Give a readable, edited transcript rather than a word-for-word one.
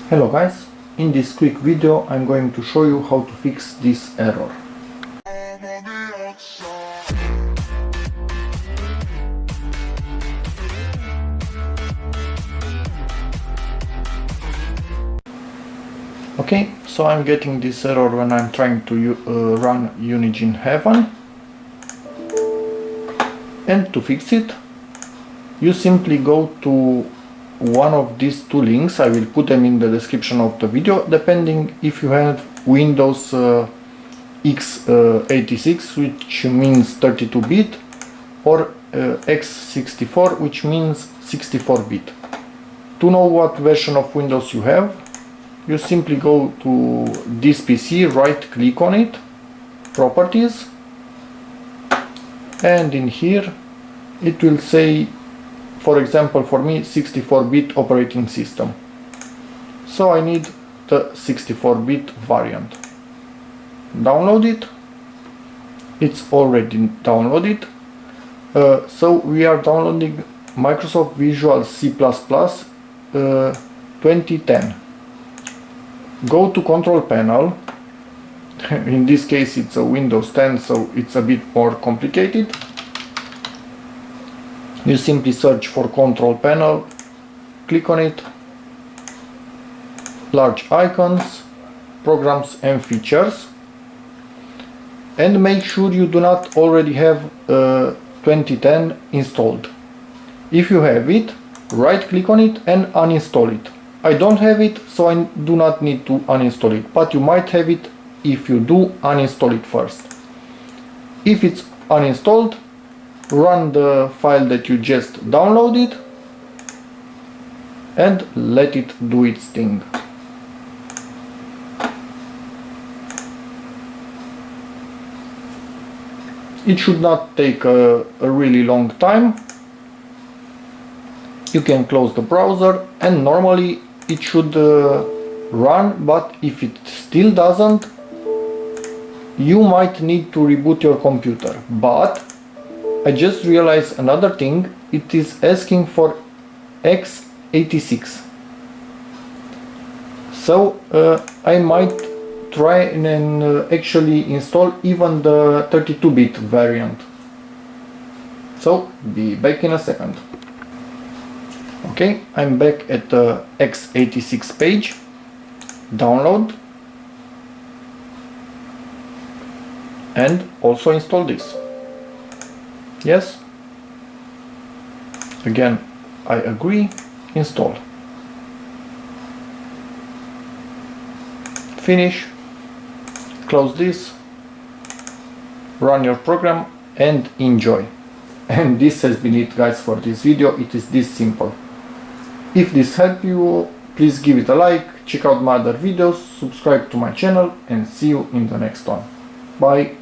Hello guys, in this quick video I'm going to show you how to fix this error. Okay, so I'm getting this error when I'm trying to run Unigine Heaven. And to fix it, you simply go to one of these two links. I will put them in the description of the video, depending if you have Windows x86, which means 32-bit, or x64, which means 64-bit. To know what version of Windows you have, you simply go to this PC, right click on it, Properties, and in here it will say, for example, for me 64-bit operating system. So I need the 64-bit variant. Download it. It's already downloaded. So we are downloading Microsoft Visual C++ 2010. Go to Control Panel. In this case it's a Windows 10, so it's a bit more complicated. You simply search for Control Panel, click on it, large icons, programs and features, and make sure you do not already have 2010 installed. If you have it, right click on it and uninstall it. I don't have it, so I do not need to uninstall it, but you might have it. If you do, uninstall it first. If it's uninstalled, run the file that you just downloaded and let it do its thing. It should not take a really long time. You can close the browser and normally it should run, but if it still doesn't, you might need to reboot your computer. But I just realized another thing, it is asking for x86. So I might try and actually install even the 32-bit variant. So be back in a second. Okay, I'm back at the x86 page. Download and also install this. Yes. Again, I agree. Install. Finish. Close this. Run your program and enjoy. And this has been it, guys, for this video. It is this simple. If this helped you, please give it a like, check out my other videos, subscribe to my channel, and see you in the next one. Bye.